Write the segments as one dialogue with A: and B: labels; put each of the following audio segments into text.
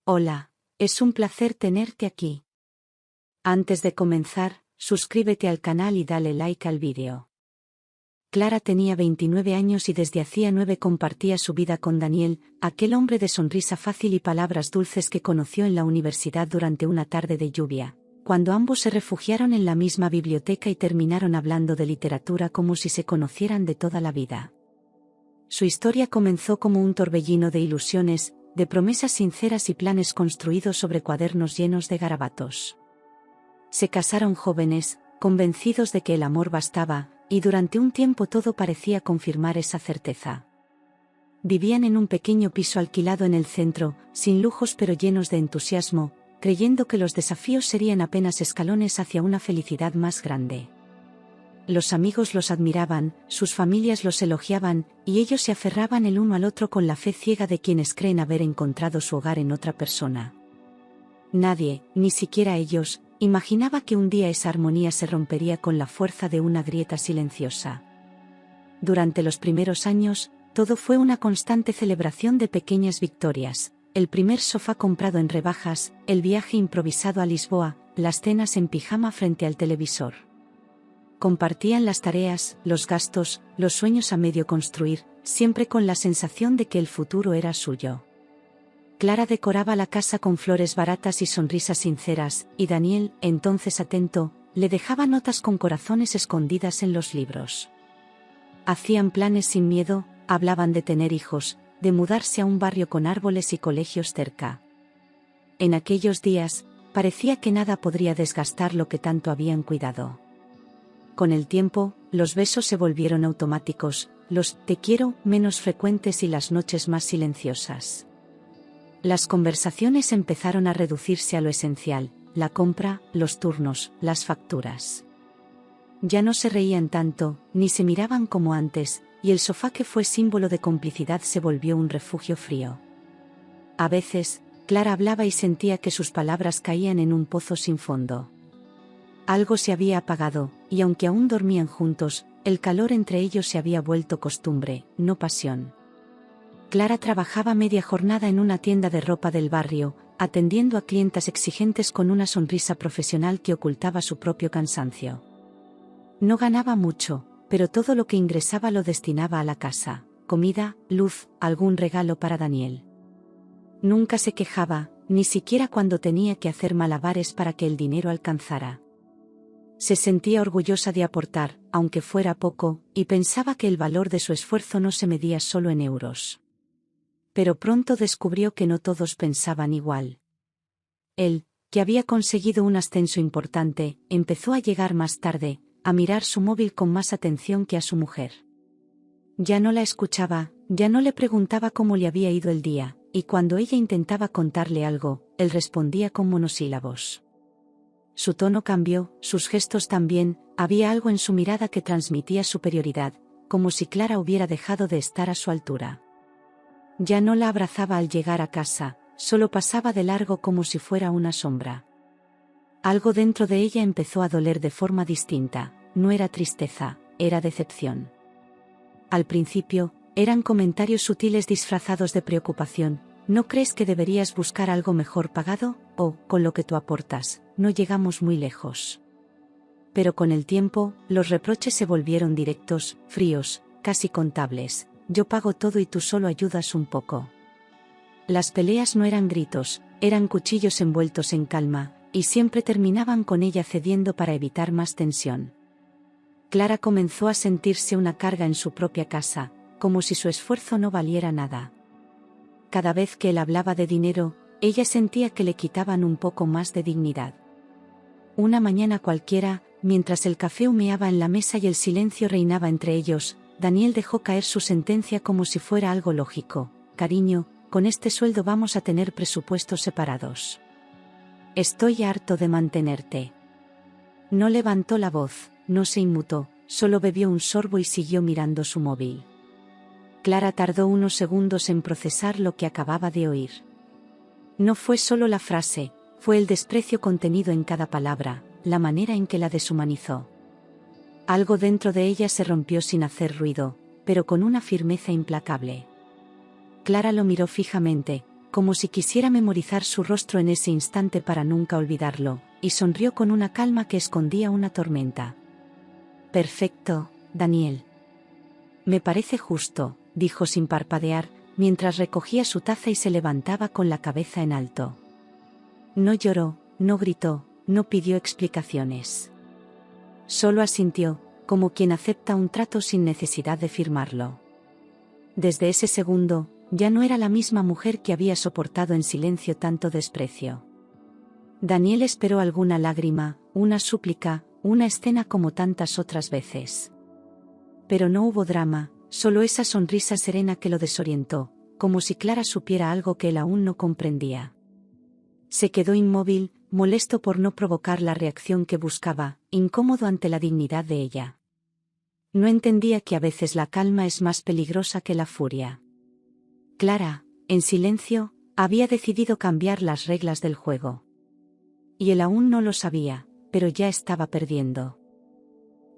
A: Hola, es un placer tenerte aquí. Antes de comenzar, suscríbete al canal y dale like al vídeo. Clara tenía 29 años y desde hacía 9 compartía su vida con Daniel, aquel hombre de sonrisa fácil y palabras dulces que conoció en la universidad durante una tarde de lluvia, cuando ambos se refugiaron en la misma biblioteca y terminaron hablando de literatura como si se conocieran de toda la vida. Su historia comenzó como un torbellino de ilusiones, de promesas sinceras y planes construidos sobre cuadernos llenos de garabatos. Se casaron jóvenes, convencidos de que el amor bastaba, y durante un tiempo todo parecía confirmar esa certeza. Vivían en un pequeño piso alquilado en el centro, sin lujos pero llenos de entusiasmo, creyendo que los desafíos serían apenas escalones hacia una felicidad más grande. Los amigos los admiraban, sus familias los elogiaban, y ellos se aferraban el uno al otro con la fe ciega de quienes creen haber encontrado su hogar en otra persona. Nadie, ni siquiera ellos, imaginaba que un día esa armonía se rompería con la fuerza de una grieta silenciosa. Durante los primeros años, todo fue una constante celebración de pequeñas victorias: el primer sofá comprado en rebajas, el viaje improvisado a Lisboa, las cenas en pijama frente al televisor. Compartían las tareas, los gastos, los sueños a medio construir, siempre con la sensación de que el futuro era suyo. Clara decoraba la casa con flores baratas y sonrisas sinceras, y Daniel, entonces atento, le dejaba notas con corazones escondidas en los libros. Hacían planes sin miedo, hablaban de tener hijos, de mudarse a un barrio con árboles y colegios cerca. En aquellos días, parecía que nada podría desgastar lo que tanto habían cuidado. Con el tiempo, los besos se volvieron automáticos, los «te quiero» menos frecuentes y las noches más silenciosas. Las conversaciones empezaron a reducirse a lo esencial: la compra, los turnos, las facturas. Ya no se reían tanto, ni se miraban como antes, y el sofá que fue símbolo de complicidad se volvió un refugio frío. A veces, Clara hablaba y sentía que sus palabras caían en un pozo sin fondo. Algo se había apagado, y aunque aún dormían juntos, el calor entre ellos se había vuelto costumbre, no pasión. Clara trabajaba media jornada en una tienda de ropa del barrio, atendiendo a clientas exigentes con una sonrisa profesional que ocultaba su propio cansancio. No ganaba mucho, pero todo lo que ingresaba lo destinaba a la casa: comida, luz, algún regalo para Daniel. Nunca se quejaba, ni siquiera cuando tenía que hacer malabares para que el dinero alcanzara. Se sentía orgullosa de aportar, aunque fuera poco, y pensaba que el valor de su esfuerzo no se medía solo en euros. Pero pronto descubrió que no todos pensaban igual. Él, que había conseguido un ascenso importante, empezó a llegar más tarde, a mirar su móvil con más atención que a su mujer. Ya no la escuchaba, ya no le preguntaba cómo le había ido el día, y cuando ella intentaba contarle algo, él respondía con monosílabos. Su tono cambió, sus gestos también, había algo en su mirada que transmitía superioridad, como si Clara hubiera dejado de estar a su altura. Ya no la abrazaba al llegar a casa, solo pasaba de largo como si fuera una sombra. Algo dentro de ella empezó a doler de forma distinta: no era tristeza, era decepción. Al principio, eran comentarios sutiles disfrazados de preocupación: ¿no crees que deberías buscar algo mejor pagado? O, con lo que tú aportas, no llegamos muy lejos. Pero con el tiempo, los reproches se volvieron directos, fríos, casi contables: yo pago todo y tú solo ayudas un poco. Las peleas no eran gritos, eran cuchillos envueltos en calma, y siempre terminaban con ella cediendo para evitar más tensión. Clara comenzó a sentirse una carga en su propia casa, como si su esfuerzo no valiera nada. Cada vez que él hablaba de dinero, ella sentía que le quitaban un poco más de dignidad. Una mañana cualquiera, mientras el café humeaba en la mesa y el silencio reinaba entre ellos, Daniel dejó caer su sentencia como si fuera algo lógico: cariño, con este sueldo vamos a tener presupuestos separados. Estoy harto de mantenerte. No levantó la voz, no se inmutó, solo bebió un sorbo y siguió mirando su móvil. Clara tardó unos segundos en procesar lo que acababa de oír. No fue solo la frase, fue el desprecio contenido en cada palabra, la manera en que la deshumanizó. Algo dentro de ella se rompió sin hacer ruido, pero con una firmeza implacable. Clara lo miró fijamente, como si quisiera memorizar su rostro en ese instante para nunca olvidarlo, y sonrió con una calma que escondía una tormenta. Perfecto, Daniel. Me parece justo, dijo sin parpadear, mientras recogía su taza y se levantaba con la cabeza en alto. No lloró, no gritó, no pidió explicaciones. Solo asintió, como quien acepta un trato sin necesidad de firmarlo. Desde ese segundo, ya no era la misma mujer que había soportado en silencio tanto desprecio. Daniel esperó alguna lágrima, una súplica, una escena como tantas otras veces. Pero no hubo drama, solo esa sonrisa serena que lo desorientó, como si Clara supiera algo que él aún no comprendía. Se quedó inmóvil, molesto por no provocar la reacción que buscaba, incómodo ante la dignidad de ella. No entendía que a veces la calma es más peligrosa que la furia. Clara, en silencio, había decidido cambiar las reglas del juego. Y él aún no lo sabía, pero ya estaba perdiendo.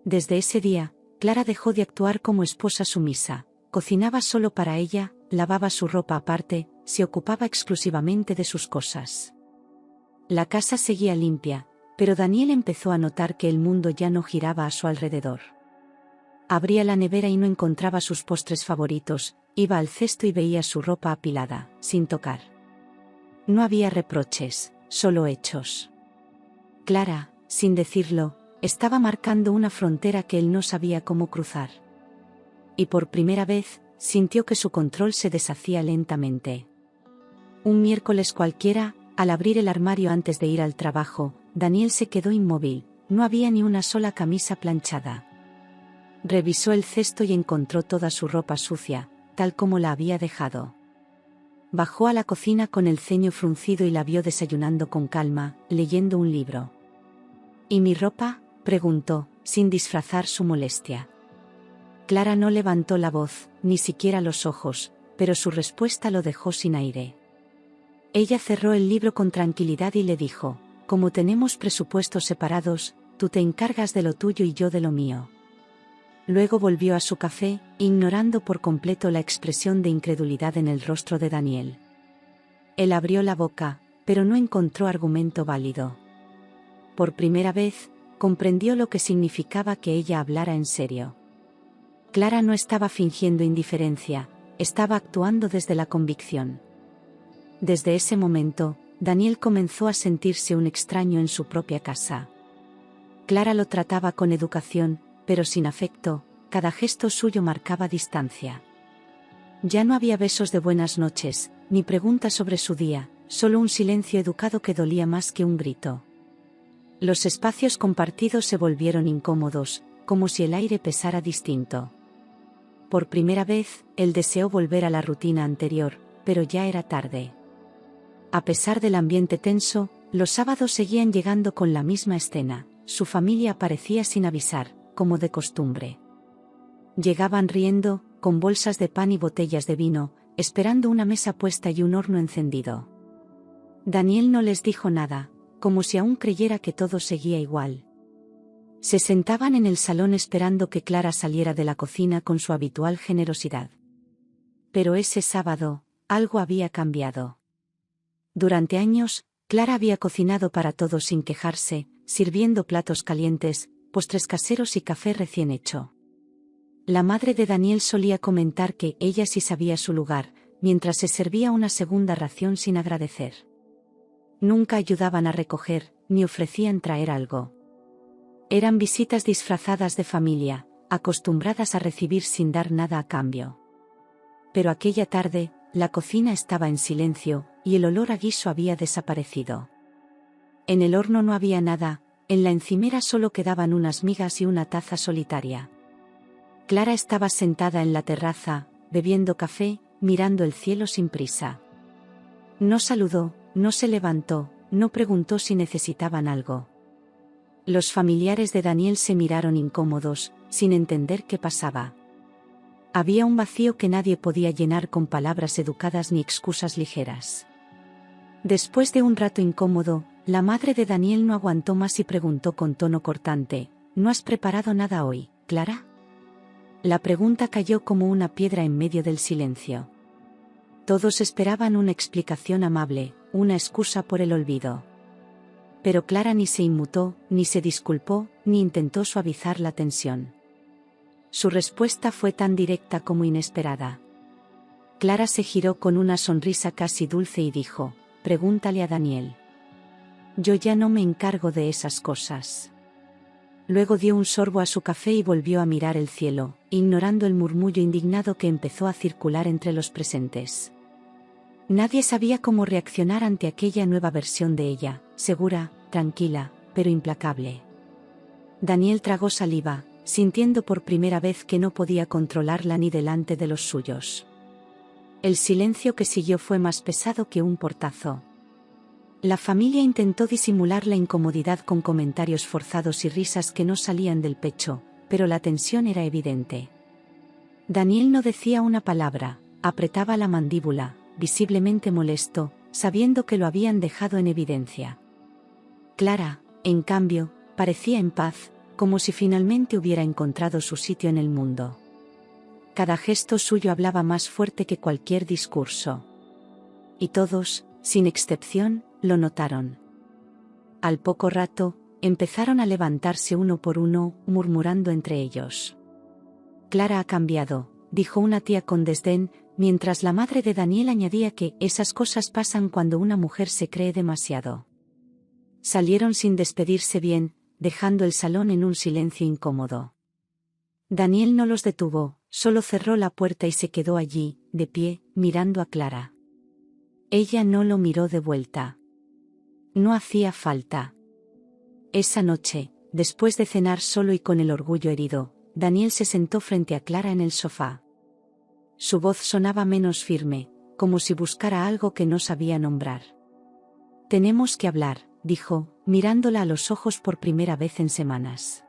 A: Desde ese día, Clara dejó de actuar como esposa sumisa, cocinaba solo para ella, lavaba su ropa aparte, se ocupaba exclusivamente de sus cosas. La casa seguía limpia, pero Daniel empezó a notar que el mundo ya no giraba a su alrededor. Abría la nevera y no encontraba sus postres favoritos, iba al cesto y veía su ropa apilada, sin tocar. No había reproches, solo hechos. Clara, sin decirlo, estaba marcando una frontera que él no sabía cómo cruzar. Y por primera vez, sintió que su control se deshacía lentamente. Un miércoles cualquiera, al abrir el armario antes de ir al trabajo, Daniel se quedó inmóvil, no había ni una sola camisa planchada. Revisó el cesto y encontró toda su ropa sucia, tal como la había dejado. Bajó a la cocina con el ceño fruncido y la vio desayunando con calma, leyendo un libro. ¿Y mi ropa?, preguntó, sin disfrazar su molestia. Clara no levantó la voz, ni siquiera los ojos, pero su respuesta lo dejó sin aire. Ella cerró el libro con tranquilidad y le dijo: como tenemos presupuestos separados, tú te encargas de lo tuyo y yo de lo mío. Luego volvió a su café, ignorando por completo la expresión de incredulidad en el rostro de Daniel. Él abrió la boca, pero no encontró argumento válido. Por primera vez, comprendió lo que significaba que ella hablara en serio. Clara no estaba fingiendo indiferencia, estaba actuando desde la convicción. Desde ese momento, Daniel comenzó a sentirse un extraño en su propia casa. Clara lo trataba con educación, pero sin afecto, cada gesto suyo marcaba distancia. Ya no había besos de buenas noches, ni preguntas sobre su día, solo un silencio educado que dolía más que un grito. Los espacios compartidos se volvieron incómodos, como si el aire pesara distinto. Por primera vez, él deseó volver a la rutina anterior, pero ya era tarde. A pesar del ambiente tenso, los sábados seguían llegando con la misma escena, su familia aparecía sin avisar, como de costumbre. Llegaban riendo, con bolsas de pan y botellas de vino, esperando una mesa puesta y un horno encendido. Daniel no les dijo nada, como si aún creyera que todo seguía igual. Se sentaban en el salón esperando que Clara saliera de la cocina con su habitual generosidad. Pero ese sábado, algo había cambiado. Durante años, Clara había cocinado para todos sin quejarse, sirviendo platos calientes, postres caseros y café recién hecho. La madre de Daniel solía comentar que ella sí sabía su lugar, mientras se servía una segunda ración sin agradecer. Nunca ayudaban a recoger, ni ofrecían traer algo. Eran visitas disfrazadas de familia, acostumbradas a recibir sin dar nada a cambio. Pero aquella tarde, la cocina estaba en silencio, y el olor a guiso había desaparecido. En el horno no había nada, en la encimera solo quedaban unas migas y una taza solitaria. Clara estaba sentada en la terraza, bebiendo café, mirando el cielo sin prisa. No saludó, no se levantó, no preguntó si necesitaban algo. Los familiares de Daniel se miraron incómodos, sin entender qué pasaba. Había un vacío que nadie podía llenar con palabras educadas ni excusas ligeras. Después de un rato incómodo, la madre de Daniel no aguantó más y preguntó con tono cortante: ¿No has preparado nada hoy, Clara? La pregunta cayó como una piedra en medio del silencio. Todos esperaban una explicación amable, una excusa por el olvido. Pero Clara ni se inmutó, ni se disculpó, ni intentó suavizar la tensión. Su respuesta fue tan directa como inesperada. Clara se giró con una sonrisa casi dulce y dijo: «Pregúntale a Daniel. Yo ya no me encargo de esas cosas». Luego dio un sorbo a su café y volvió a mirar el cielo, ignorando el murmullo indignado que empezó a circular entre los presentes. Nadie sabía cómo reaccionar ante aquella nueva versión de ella, segura, tranquila, pero implacable. Daniel tragó saliva, sintiendo por primera vez que no podía controlarla ni delante de los suyos. El silencio que siguió fue más pesado que un portazo. La familia intentó disimular la incomodidad con comentarios forzados y risas que no salían del pecho, pero la tensión era evidente. Daniel no decía una palabra, apretaba la mandíbula, visiblemente molesto, sabiendo que lo habían dejado en evidencia. Clara, en cambio, parecía en paz, como si finalmente hubiera encontrado su sitio en el mundo. Cada gesto suyo hablaba más fuerte que cualquier discurso. Y todos, sin excepción, lo notaron. Al poco rato, empezaron a levantarse uno por uno, murmurando entre ellos. «Clara ha cambiado», dijo una tía con desdén, mientras la madre de Daniel añadía que esas cosas pasan cuando una mujer se cree demasiado. Salieron sin despedirse bien, dejando el salón en un silencio incómodo. Daniel no los detuvo, solo cerró la puerta y se quedó allí, de pie, mirando a Clara. Ella no lo miró de vuelta. No hacía falta. Esa noche, después de cenar solo y con el orgullo herido, Daniel se sentó frente a Clara en el sofá. Su voz sonaba menos firme, como si buscara algo que no sabía nombrar. «Tenemos que hablar», dijo, mirándola a los ojos por primera vez en semanas.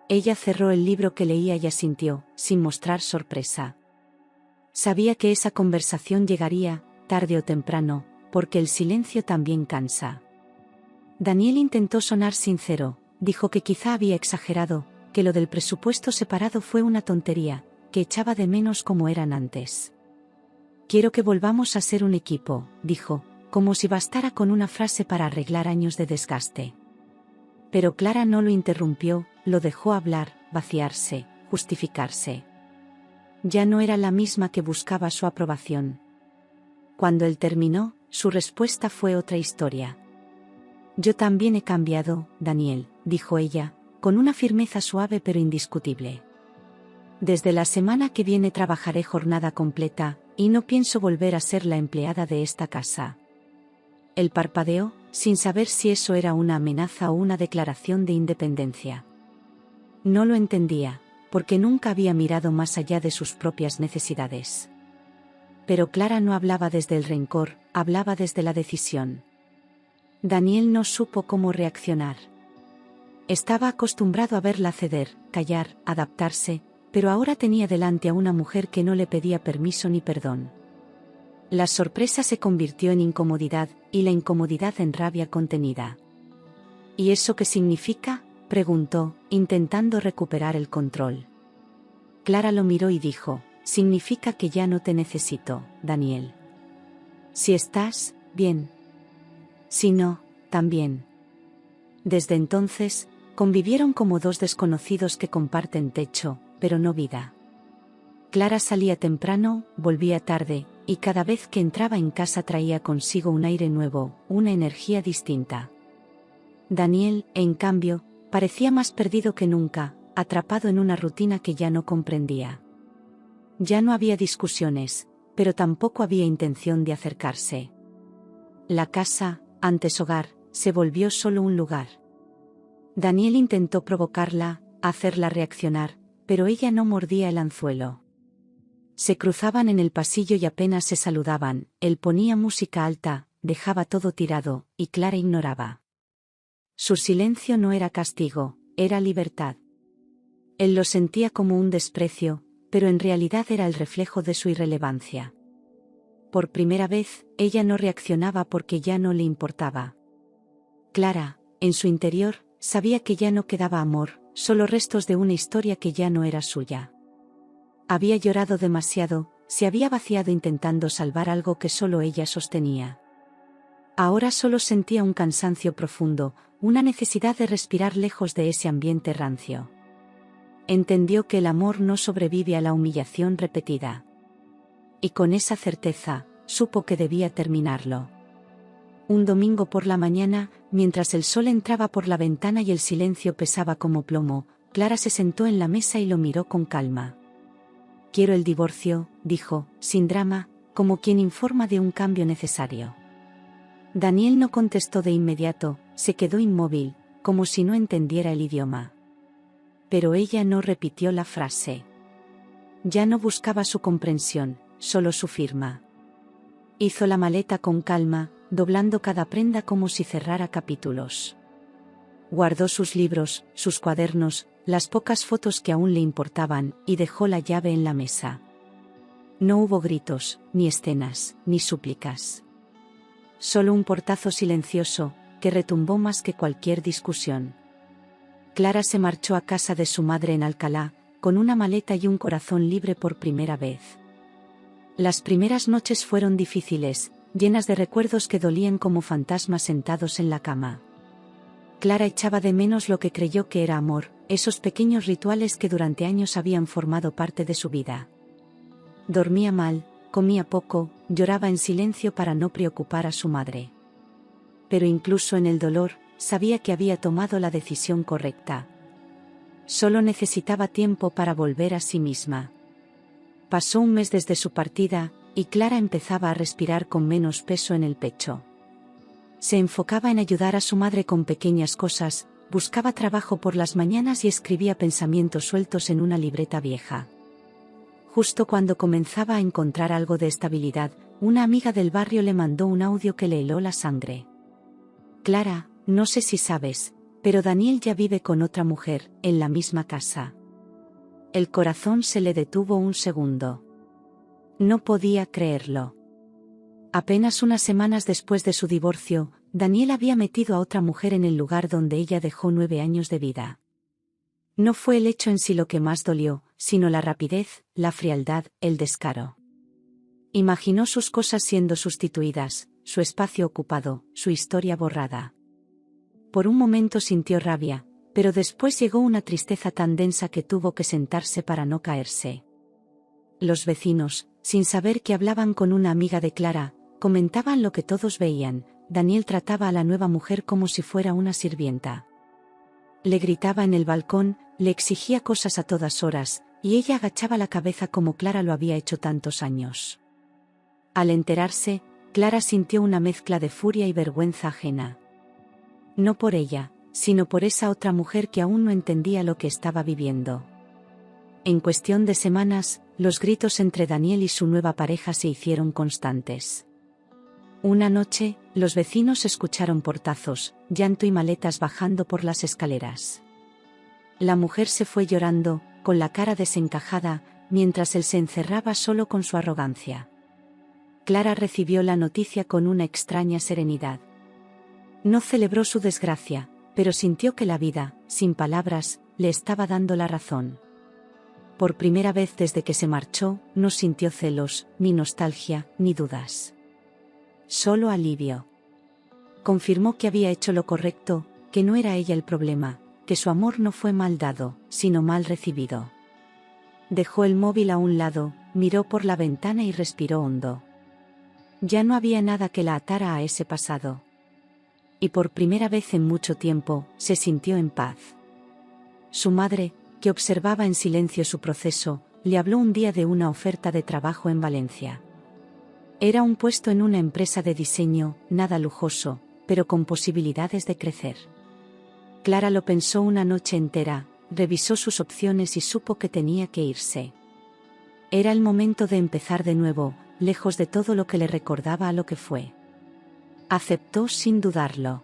A: Ella cerró el libro que leía y asintió, sin mostrar sorpresa. Sabía que esa conversación llegaría, tarde o temprano, porque el silencio también cansa. Daniel intentó sonar sincero, dijo que quizá había exagerado, que lo del presupuesto separado fue una tontería, que echaba de menos como eran antes. «Quiero que volvamos a ser un equipo», dijo, como si bastara con una frase para arreglar años de desgaste. Pero Clara no lo interrumpió, lo dejó hablar, vaciarse, justificarse. Ya no era la misma que buscaba su aprobación. Cuando él terminó, su respuesta fue otra historia. «Yo también he cambiado, Daniel», dijo ella, con una firmeza suave pero indiscutible. «Desde la semana que viene trabajaré jornada completa, y no pienso volver a ser la empleada de esta casa». Él parpadeó, sin saber si eso era una amenaza o una declaración de independencia. No lo entendía, porque nunca había mirado más allá de sus propias necesidades. Pero Clara no hablaba desde el rencor, hablaba desde la decisión. Daniel no supo cómo reaccionar. Estaba acostumbrado a verla ceder, callar, adaptarse, pero ahora tenía delante a una mujer que no le pedía permiso ni perdón. La sorpresa se convirtió en incomodidad, y la incomodidad en rabia contenida. «¿Y eso qué significa?», preguntó, intentando recuperar el control. Clara lo miró y dijo: «Significa que ya no te necesito, Daniel. Si estás, bien. Si no, también». Desde entonces, convivieron como dos desconocidos que comparten techo, pero no vida. Clara salía temprano, volvía tarde, y cada vez que entraba en casa traía consigo un aire nuevo, una energía distinta. Daniel, en cambio, parecía más perdido que nunca, atrapado en una rutina que ya no comprendía. Ya no había discusiones, pero tampoco había intención de acercarse. La casa, antes hogar, se volvió solo un lugar. Daniel intentó provocarla, hacerla reaccionar, pero ella no mordía el anzuelo. Se cruzaban en el pasillo y apenas se saludaban, él ponía música alta, dejaba todo tirado, y Clara ignoraba. Su silencio no era castigo, era libertad. Él lo sentía como un desprecio, pero en realidad era el reflejo de su irrelevancia. Por primera vez, ella no reaccionaba porque ya no le importaba. Clara, en su interior, sabía que ya no quedaba amor, solo restos de una historia que ya no era suya. Había llorado demasiado, se había vaciado intentando salvar algo que solo ella sostenía. Ahora solo sentía un cansancio profundo, una necesidad de respirar lejos de ese ambiente rancio. Entendió que el amor no sobrevive a la humillación repetida. Y con esa certeza, supo que debía terminarlo. Un domingo por la mañana, mientras el sol entraba por la ventana y el silencio pesaba como plomo, Clara se sentó en la mesa y lo miró con calma. «Quiero el divorcio», dijo, sin drama, como quien informa de un cambio necesario. Daniel no contestó de inmediato, se quedó inmóvil, como si no entendiera el idioma. Pero ella no repitió la frase. Ya no buscaba su comprensión, solo su firma. Hizo la maleta con calma, doblando cada prenda como si cerrara capítulos. Guardó sus libros, sus cuadernos, las pocas fotos que aún le importaban, y dejó la llave en la mesa. No hubo gritos, ni escenas, ni súplicas. Solo un portazo silencioso, que retumbó más que cualquier discusión. Clara se marchó a casa de su madre en Alcalá, con una maleta y un corazón libre por primera vez. Las primeras noches fueron difíciles, llenas de recuerdos que dolían como fantasmas sentados en la cama. Clara echaba de menos lo que creyó que era amor, esos pequeños rituales que durante años habían formado parte de su vida. Dormía mal, comía poco, lloraba en silencio para no preocupar a su madre. Pero incluso en el dolor, sabía que había tomado la decisión correcta. Solo necesitaba tiempo para volver a sí misma. Pasó un mes desde su partida, y Clara empezaba a respirar con menos peso en el pecho. Se enfocaba en ayudar a su madre con pequeñas cosas, buscaba trabajo por las mañanas y escribía pensamientos sueltos en una libreta vieja. Justo cuando comenzaba a encontrar algo de estabilidad, una amiga del barrio le mandó un audio que le heló la sangre. «Clara, no sé si sabes, pero Daniel ya vive con otra mujer, en la misma casa». El corazón se le detuvo un segundo. No podía creerlo. Apenas unas semanas después de su divorcio, Daniel había metido a otra mujer en el lugar donde ella dejó 9 años de vida. No fue el hecho en sí lo que más dolió, sino la rapidez, la frialdad, el descaro. Imaginó sus cosas siendo sustituidas, su espacio ocupado, su historia borrada. Por un momento sintió rabia, pero después llegó una tristeza tan densa que tuvo que sentarse para no caerse. Los vecinos, sin saber que hablaban con una amiga de Clara, comentaban lo que todos veían: Daniel trataba a la nueva mujer como si fuera una sirvienta. Le gritaba en el balcón, le exigía cosas a todas horas, y ella agachaba la cabeza como Clara lo había hecho tantos años. Al enterarse, Clara sintió una mezcla de furia y vergüenza ajena. No por ella, sino por esa otra mujer que aún no entendía lo que estaba viviendo. En cuestión de semanas, los gritos entre Daniel y su nueva pareja se hicieron constantes. Una noche, los vecinos escucharon portazos, llanto y maletas bajando por las escaleras. La mujer se fue llorando, con la cara desencajada, mientras él se encerraba solo con su arrogancia. Clara recibió la noticia con una extraña serenidad. No celebró su desgracia, pero sintió que la vida, sin palabras, le estaba dando la razón. Por primera vez desde que se marchó, no sintió celos, ni nostalgia, ni dudas. Solo alivio. Confirmó que había hecho lo correcto, que no era ella el problema, que su amor no fue mal dado, sino mal recibido. Dejó el móvil a un lado, miró por la ventana y respiró hondo. Ya no había nada que la atara a ese pasado. Y por primera vez en mucho tiempo, se sintió en paz. Su madre, que observaba en silencio su proceso, le habló un día de una oferta de trabajo en Valencia. Era un puesto en una empresa de diseño, nada lujoso, pero con posibilidades de crecer. Clara lo pensó una noche entera, revisó sus opciones y supo que tenía que irse. Era el momento de empezar de nuevo, lejos de todo lo que le recordaba a lo que fue. Aceptó sin dudarlo.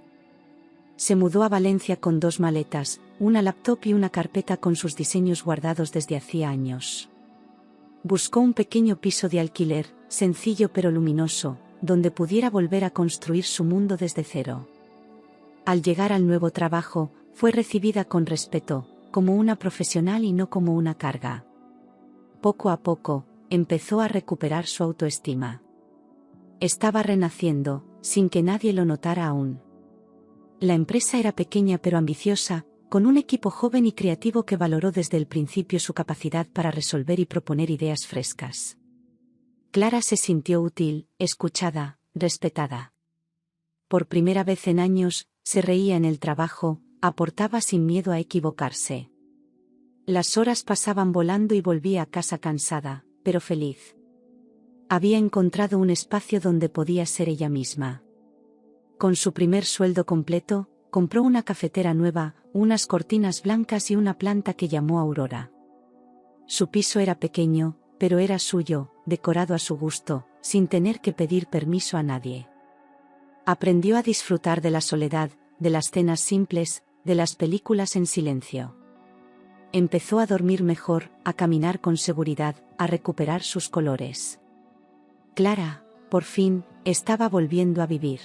A: Se mudó a Valencia con 2 maletas, una laptop y una carpeta con sus diseños guardados desde hacía años. Buscó un pequeño piso de alquiler, sencillo pero luminoso, donde pudiera volver a construir su mundo desde cero. Al llegar al nuevo trabajo, fue recibida con respeto, como una profesional y no como una carga. Poco a poco, empezó a recuperar su autoestima. Estaba renaciendo, sin que nadie lo notara aún. La empresa era pequeña pero ambiciosa, con un equipo joven y creativo que valoró desde el principio su capacidad para resolver y proponer ideas frescas. Clara se sintió útil, escuchada, respetada. Por primera vez en años, se reía en el trabajo, aportaba sin miedo a equivocarse. Las horas pasaban volando y volvía a casa cansada, pero feliz. Había encontrado un espacio donde podía ser ella misma. Con su primer sueldo completo, compró una cafetera nueva, unas cortinas blancas y una planta que llamó Aurora. Su piso era pequeño, pero era suyo, decorado a su gusto, sin tener que pedir permiso a nadie. Aprendió a disfrutar de la soledad, de las cenas simples, de las películas en silencio. Empezó a dormir mejor, a caminar con seguridad, a recuperar sus colores. Clara, por fin, estaba volviendo a vivir.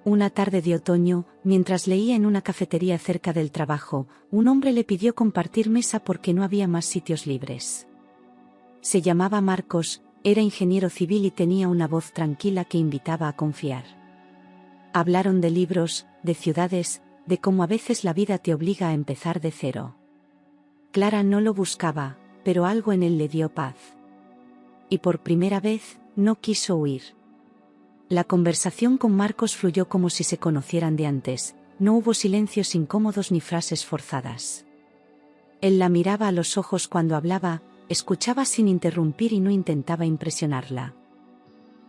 A: Una tarde de otoño, mientras leía en una cafetería cerca del trabajo, un hombre le pidió compartir mesa porque no había más sitios libres. Se llamaba Marcos, era ingeniero civil y tenía una voz tranquila que invitaba a confiar. Hablaron de libros, de ciudades, de cómo a veces la vida te obliga a empezar de cero. Clara no lo buscaba, pero algo en él le dio paz. Y por primera vez, no quiso huir. La conversación con Marcos fluyó como si se conocieran de antes, no hubo silencios incómodos ni frases forzadas. Él la miraba a los ojos cuando hablaba, escuchaba sin interrumpir y no intentaba impresionarla.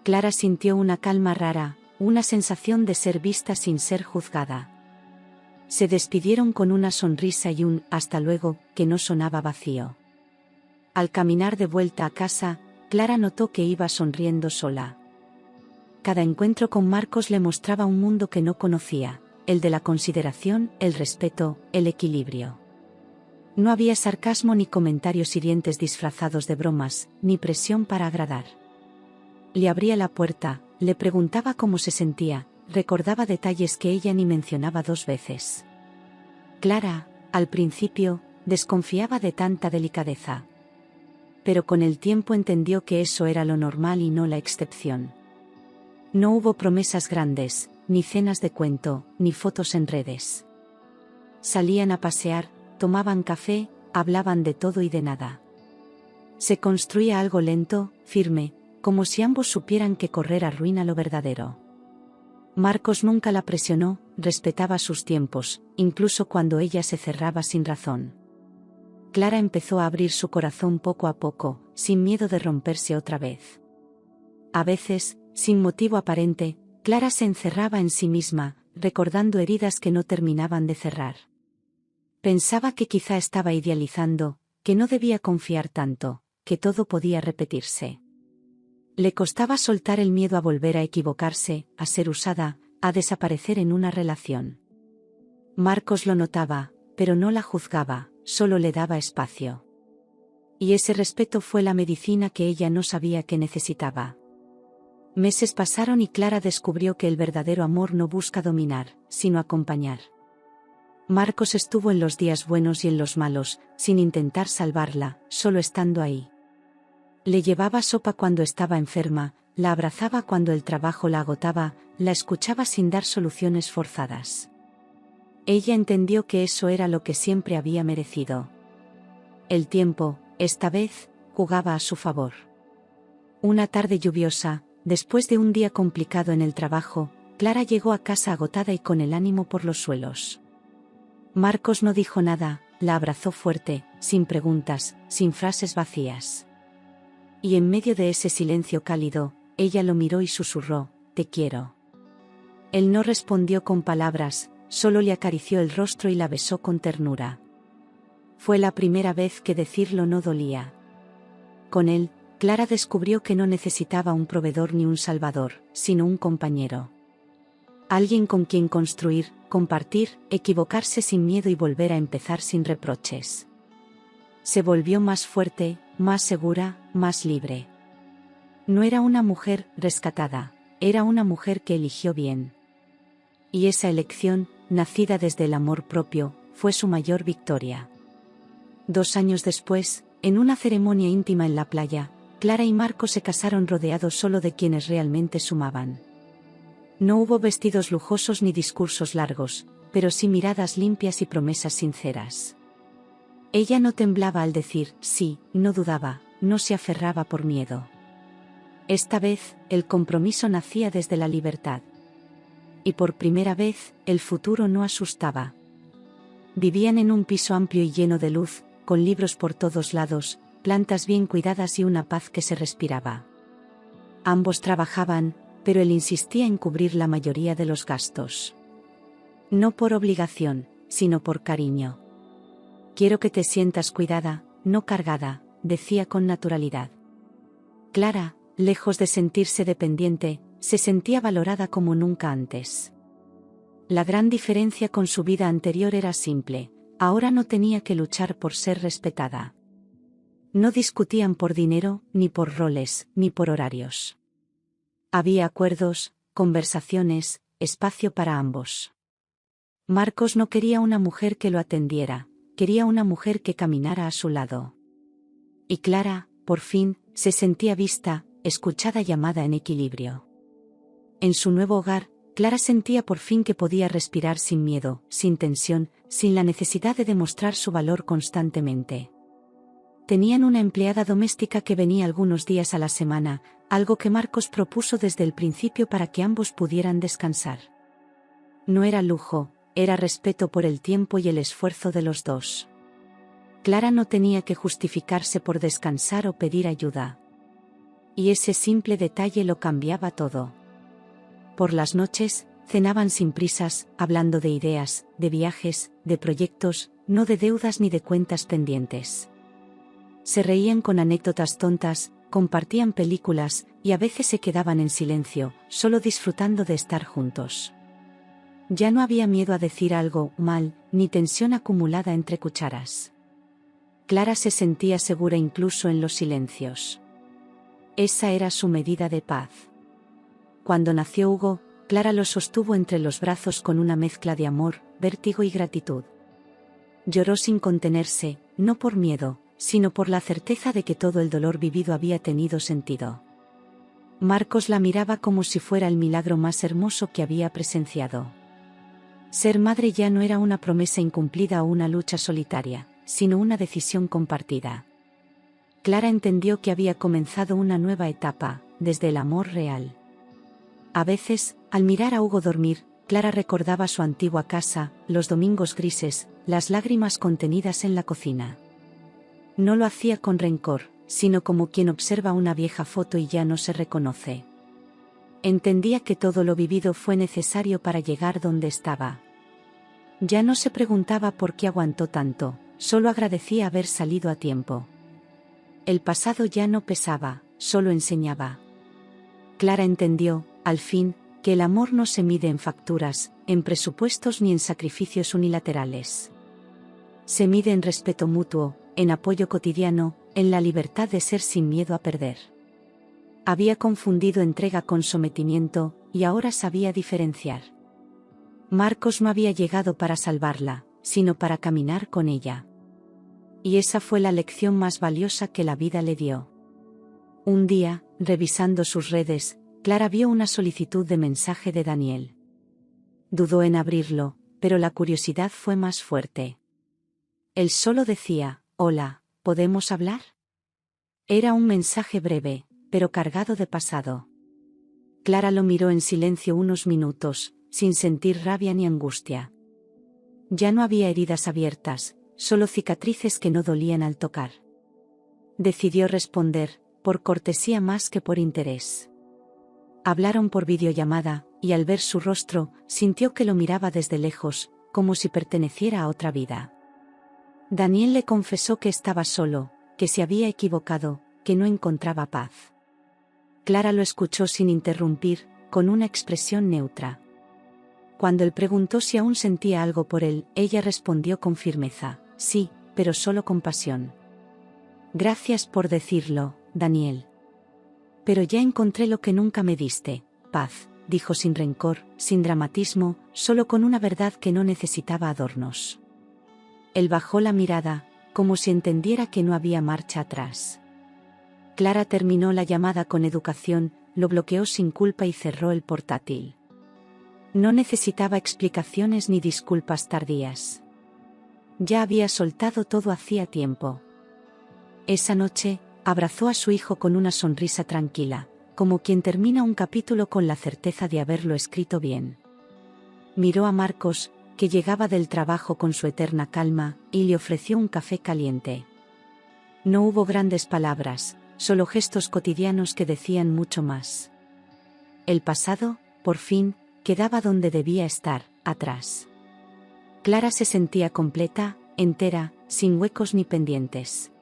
A: Clara sintió una calma rara, una sensación de ser vista sin ser juzgada. Se despidieron con una sonrisa y un «hasta luego» que no sonaba vacío. Al caminar de vuelta a casa, Clara notó que iba sonriendo sola. Cada encuentro con Marcos le mostraba un mundo que no conocía, el de la consideración, el respeto, el equilibrio. No había sarcasmo ni comentarios hirientes disfrazados de bromas, ni presión para agradar. Le abría la puerta, le preguntaba cómo se sentía, recordaba detalles que ella ni mencionaba 2 veces. Clara, al principio, desconfiaba de tanta delicadeza. Pero con el tiempo entendió que eso era lo normal y no la excepción. No hubo promesas grandes, ni cenas de cuento, ni fotos en redes. Salían a pasear, tomaban café, hablaban de todo y de nada. Se construía algo lento, firme, como si ambos supieran que correr arruina lo verdadero. Marcos nunca la presionó, respetaba sus tiempos, incluso cuando ella se cerraba sin razón. Clara empezó a abrir su corazón poco a poco, sin miedo de romperse otra vez. A veces, sin motivo aparente, Clara se encerraba en sí misma, recordando heridas que no terminaban de cerrar. Pensaba que quizá estaba idealizando, que no debía confiar tanto, que todo podía repetirse. Le costaba soltar el miedo a volver a equivocarse, a ser usada, a desaparecer en una relación. Marcos lo notaba, pero no la juzgaba, solo le daba espacio. Y ese respeto fue la medicina que ella no sabía que necesitaba. Meses pasaron y Clara descubrió que el verdadero amor no busca dominar, sino acompañar. Marcos estuvo en los días buenos y en los malos, sin intentar salvarla, solo estando ahí. Le llevaba sopa cuando estaba enferma, la abrazaba cuando el trabajo la agotaba, la escuchaba sin dar soluciones forzadas. Ella entendió que eso era lo que siempre había merecido. El tiempo, esta vez, jugaba a su favor. Una tarde lluviosa, después de un día complicado en el trabajo, Clara llegó a casa agotada y con el ánimo por los suelos. Marcos no dijo nada, la abrazó fuerte, sin preguntas, sin frases vacías. Y en medio de ese silencio cálido, ella lo miró y susurró, «Te quiero». Él no respondió con palabras, solo le acarició el rostro y la besó con ternura. Fue la primera vez que decirlo no dolía. Con él, Clara descubrió que no necesitaba un proveedor ni un salvador, sino un compañero. Alguien con quien construir, compartir, equivocarse sin miedo y volver a empezar sin reproches. Se volvió más fuerte, más segura, más libre. No era una mujer rescatada, era una mujer que eligió bien. Y esa elección, nacida desde el amor propio, fue su mayor victoria. 2 años después, en una ceremonia íntima en la playa, Clara y Marcos se casaron rodeados solo de quienes realmente sumaban. No hubo vestidos lujosos ni discursos largos, pero sí miradas limpias y promesas sinceras. Ella no temblaba al decir sí, no dudaba, no se aferraba por miedo. Esta vez, el compromiso nacía desde la libertad. Y por primera vez, el futuro no asustaba. Vivían en un piso amplio y lleno de luz, con libros por todos lados, plantas bien cuidadas y una paz que se respiraba. Ambos trabajaban, pero él insistía en cubrir la mayoría de los gastos. No por obligación, sino por cariño. Quiero que te sientas cuidada, no cargada, decía con naturalidad. Clara, lejos de sentirse dependiente, se sentía valorada como nunca antes. La gran diferencia con su vida anterior era simple, ahora no tenía que luchar por ser respetada. No discutían por dinero, ni por roles, ni por horarios. Había acuerdos, conversaciones, espacio para ambos. Marcos no quería una mujer que lo atendiera, quería una mujer que caminara a su lado. Y Clara, por fin, se sentía vista, escuchada y amada en equilibrio. En su nuevo hogar, Clara sentía por fin que podía respirar sin miedo, sin tensión, sin la necesidad de demostrar su valor constantemente. Tenían una empleada doméstica que venía algunos días a la semana, algo que Marcos propuso desde el principio para que ambos pudieran descansar. No era lujo, era respeto por el tiempo y el esfuerzo de los dos. Clara no tenía que justificarse por descansar o pedir ayuda. Y ese simple detalle lo cambiaba todo. Por las noches, cenaban sin prisas, hablando de ideas, de viajes, de proyectos, no de deudas ni de cuentas pendientes. Se reían con anécdotas tontas, compartían películas, y a veces se quedaban en silencio, solo disfrutando de estar juntos. Ya no había miedo a decir algo mal, ni tensión acumulada entre cucharas. Clara se sentía segura incluso en los silencios. Esa era su medida de paz. Cuando nació Hugo, Clara lo sostuvo entre los brazos con una mezcla de amor, vértigo y gratitud. Lloró sin contenerse, no por miedo, sino por la certeza de que todo el dolor vivido había tenido sentido. Marcos la miraba como si fuera el milagro más hermoso que había presenciado. Ser madre ya no era una promesa incumplida o una lucha solitaria, sino una decisión compartida. Clara entendió que había comenzado una nueva etapa, desde el amor real. A veces, al mirar a Hugo dormir, Clara recordaba su antigua casa, los domingos grises, las lágrimas contenidas en la cocina. No lo hacía con rencor, sino como quien observa una vieja foto y ya no se reconoce. Entendía que todo lo vivido fue necesario para llegar donde estaba. Ya no se preguntaba por qué aguantó tanto, solo agradecía haber salido a tiempo. El pasado ya no pesaba, solo enseñaba. Clara entendió, al fin, que el amor no se mide en facturas, en presupuestos ni en sacrificios unilaterales. Se mide en respeto mutuo, en apoyo cotidiano, en la libertad de ser sin miedo a perder. Había confundido entrega con sometimiento, y ahora sabía diferenciar. Marcos no había llegado para salvarla, sino para caminar con ella. Y esa fue la lección más valiosa que la vida le dio. Un día, revisando sus redes, Clara vio una solicitud de mensaje de Daniel. Dudó en abrirlo, pero la curiosidad fue más fuerte. Él solo decía: «Hola, ¿podemos hablar?». Era un mensaje breve, pero cargado de pasado. Clara lo miró en silencio unos minutos, sin sentir rabia ni angustia. Ya no había heridas abiertas, solo cicatrices que no dolían al tocar. Decidió responder, por cortesía más que por interés. Hablaron por videollamada, y al ver su rostro, sintió que lo miraba desde lejos, como si perteneciera a otra vida. Daniel le confesó que estaba solo, que se había equivocado, que no encontraba paz. Clara lo escuchó sin interrumpir, con una expresión neutra. Cuando él preguntó si aún sentía algo por él, ella respondió con firmeza: «Sí, pero solo con pasión». «Gracias por decirlo, Daniel. Pero ya encontré lo que nunca me diste, paz», dijo sin rencor, sin dramatismo, solo con una verdad que no necesitaba adornos. Él bajó la mirada, como si entendiera que no había marcha atrás. Clara terminó la llamada con educación, lo bloqueó sin culpa y cerró el portátil. No necesitaba explicaciones ni disculpas tardías. Ya había soltado todo hacía tiempo. Esa noche, abrazó a su hijo con una sonrisa tranquila, como quien termina un capítulo con la certeza de haberlo escrito bien. Miró a Marcos, que llegaba del trabajo con su eterna calma, y le ofreció un café caliente. No hubo grandes palabras, solo gestos cotidianos que decían mucho más. El pasado, por fin, quedaba donde debía estar, atrás. Clara se sentía completa, entera, sin huecos ni pendientes.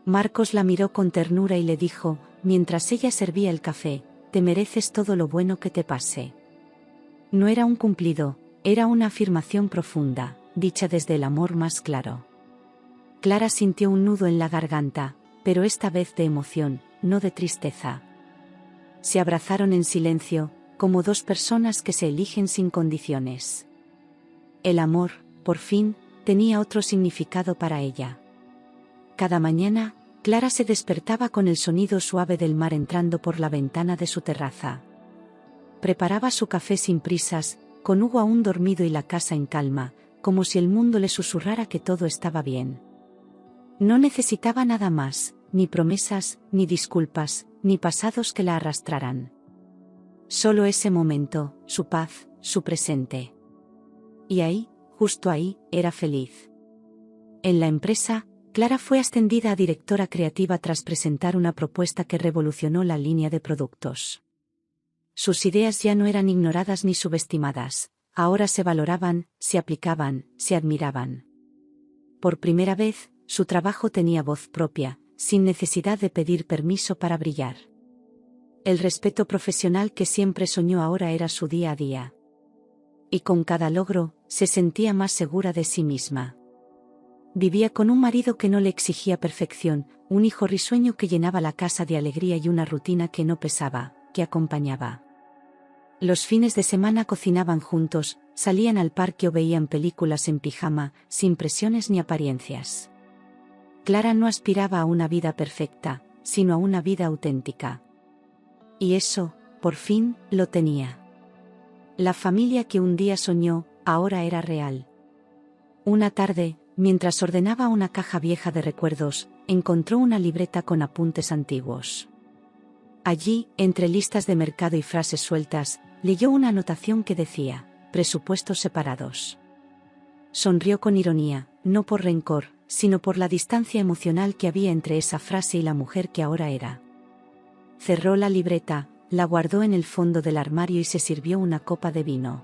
A: Marcos la miró con ternura y le dijo, mientras ella servía el café, te mereces todo lo bueno que te pase. No era un cumplido, era una afirmación profunda, dicha desde el amor más claro. Clara sintió un nudo en la garganta, pero esta vez de emoción, no de tristeza. Se abrazaron en silencio, como dos personas que se eligen sin condiciones. El amor, por fin, tenía otro significado para ella. Cada mañana, Clara se despertaba con el sonido suave del mar entrando por la ventana de su terraza. Preparaba su café sin prisas, con Hugo aún dormido y la casa en calma, como si el mundo le susurrara que todo estaba bien. No necesitaba nada más, ni promesas, ni disculpas, ni pasados que la arrastraran. Solo ese momento, su paz, su presente. Y ahí, justo ahí, era feliz. En la empresa, Clara fue ascendida a directora creativa tras presentar una propuesta que revolucionó la línea de productos. Sus ideas ya no eran ignoradas ni subestimadas, ahora se valoraban, se aplicaban, se admiraban. Por primera vez, su trabajo tenía voz propia, sin necesidad de pedir permiso para brillar. El respeto profesional que siempre soñó ahora era su día a día. Y con cada logro, se sentía más segura de sí misma. Vivía con un marido que no le exigía perfección, un hijo risueño que llenaba la casa de alegría y una rutina que no pesaba, que acompañaba. Los fines de semana cocinaban juntos, salían al parque o veían películas en pijama, sin presiones ni apariencias. Clara no aspiraba a una vida perfecta, sino a una vida auténtica. Y eso, por fin, lo tenía. La familia que un día soñó, ahora era real. Una tarde, mientras ordenaba una caja vieja de recuerdos, encontró una libreta con apuntes antiguos. Allí, entre listas de mercado y frases sueltas, leyó una anotación que decía, presupuestos separados. Sonrió con ironía, no por rencor, sino por la distancia emocional que había entre esa frase y la mujer que ahora era. Cerró la libreta, la guardó en el fondo del armario y se sirvió una copa de vino.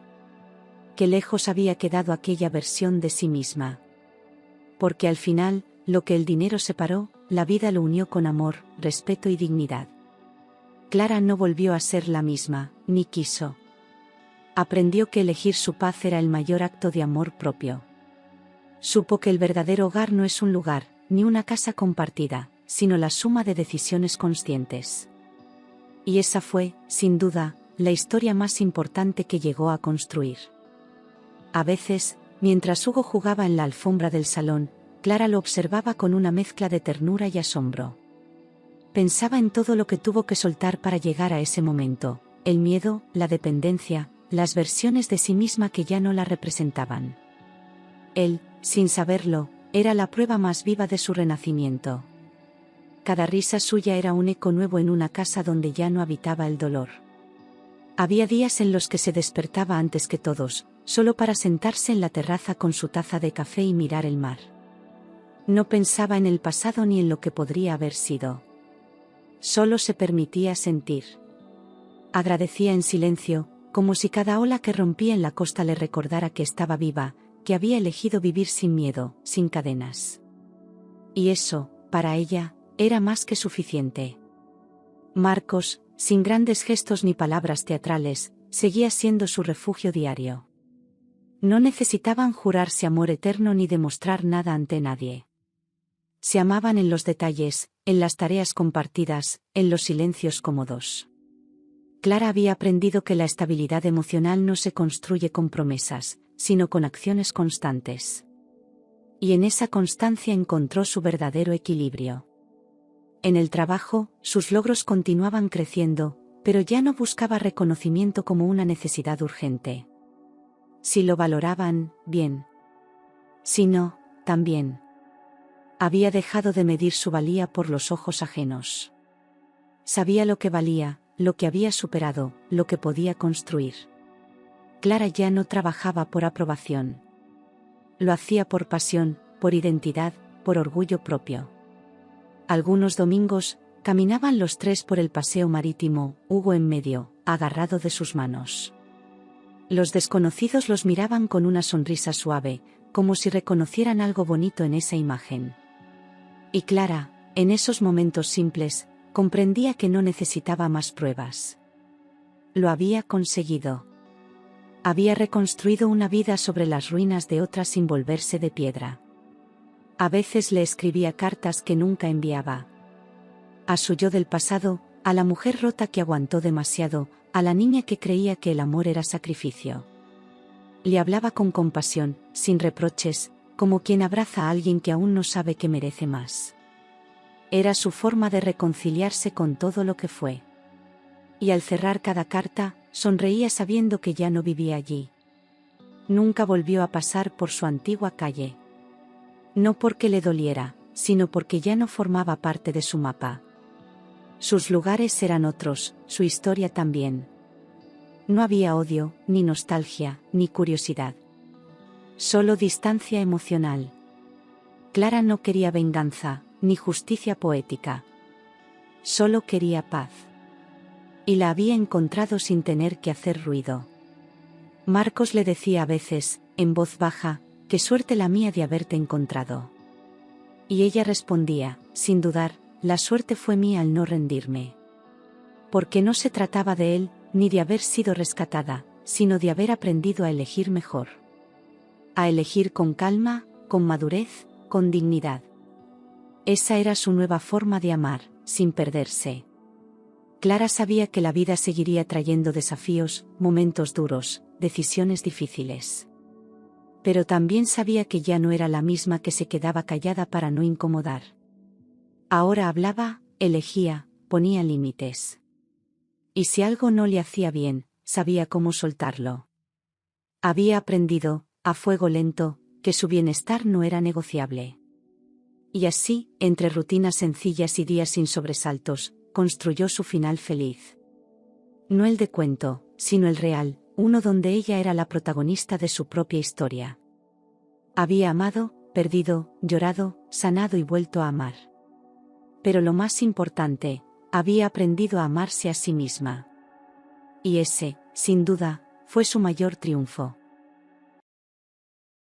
A: Qué lejos había quedado aquella versión de sí misma. Porque al final, lo que el dinero separó, la vida lo unió con amor, respeto y dignidad. Clara no volvió a ser la misma, ni quiso. Aprendió que elegir su paz era el mayor acto de amor propio. Supo que el verdadero hogar no es un lugar, ni una casa compartida, sino la suma de decisiones conscientes. Y esa fue, sin duda, la historia más importante que llegó a construir. A veces, mientras Hugo jugaba en la alfombra del salón, Clara lo observaba con una mezcla de ternura y asombro. Pensaba en todo lo que tuvo que soltar para llegar a ese momento, el miedo, la dependencia, las versiones de sí misma que ya no la representaban. Él, sin saberlo, era la prueba más viva de su renacimiento. Cada risa suya era un eco nuevo en una casa donde ya no habitaba el dolor. Había días en los que se despertaba antes que todos, solo para sentarse en la terraza con su taza de café y mirar el mar. No pensaba en el pasado ni en lo que podría haber sido. Solo se permitía sentir. Agradecía en silencio, como si cada ola que rompía en la costa le recordara que estaba viva, que había elegido vivir sin miedo, sin cadenas. Y eso, para ella, era más que suficiente. Marcos, sin grandes gestos ni palabras teatrales, seguía siendo su refugio diario. No necesitaban jurarse amor eterno ni demostrar nada ante nadie. Se amaban en los detalles, en las tareas compartidas, en los silencios cómodos. Clara había aprendido que la estabilidad emocional no se construye con promesas, sino con acciones constantes. Y en esa constancia encontró su verdadero equilibrio. En el trabajo, sus logros continuaban creciendo, pero ya no buscaba reconocimiento como una necesidad urgente. Si lo valoraban, bien. Si no, también. Había dejado de medir su valía por los ojos ajenos. Sabía lo que valía, lo que había superado, lo que podía construir. Clara ya no trabajaba por aprobación. Lo hacía por pasión, por identidad, por orgullo propio. Algunos domingos, caminaban los tres por el paseo marítimo, Hugo en medio, agarrado de sus manos. Los desconocidos los miraban con una sonrisa suave, como si reconocieran algo bonito en esa imagen. Y Clara, en esos momentos simples, comprendía que no necesitaba más pruebas. Lo había conseguido. Había reconstruido una vida sobre las ruinas de otra sin volverse de piedra. A veces le escribía cartas que nunca enviaba. A su yo del pasado, a la mujer rota que aguantó demasiado, a la niña que creía que el amor era sacrificio. Le hablaba con compasión, sin reproches, como quien abraza a alguien que aún no sabe que merece más. Era su forma de reconciliarse con todo lo que fue. Y al cerrar cada carta, sonreía sabiendo que ya no vivía allí. Nunca volvió a pasar por su antigua calle. No porque le doliera, sino porque ya no formaba parte de su mapa. Sus lugares eran otros, su historia también. No había odio, ni nostalgia, ni curiosidad. Solo distancia emocional. Clara no quería venganza, ni justicia poética. Solo quería paz. Y la había encontrado sin tener que hacer ruido. Marcos le decía a veces, en voz baja, qué suerte la mía de haberte encontrado. Y ella respondía, sin dudar, la suerte fue mía al no rendirme. Porque no se trataba de él, ni de haber sido rescatada, sino de haber aprendido a elegir mejor. A elegir con calma, con madurez, con dignidad. Esa era su nueva forma de amar, sin perderse. Clara sabía que la vida seguiría trayendo desafíos, momentos duros, decisiones difíciles. Pero también sabía que ya no era la misma que se quedaba callada para no incomodar. Ahora hablaba, elegía, ponía límites. Y si algo no le hacía bien, sabía cómo soltarlo. Había aprendido, a fuego lento, que su bienestar no era negociable. Y así, entre rutinas sencillas y días sin sobresaltos, construyó su final feliz. No el de cuento, sino el real, uno donde ella era la protagonista de su propia historia. Había amado, perdido, llorado, sanado y vuelto a amar. Pero lo más importante, había aprendido a amarse a sí misma. Y ese, sin duda, fue su mayor triunfo.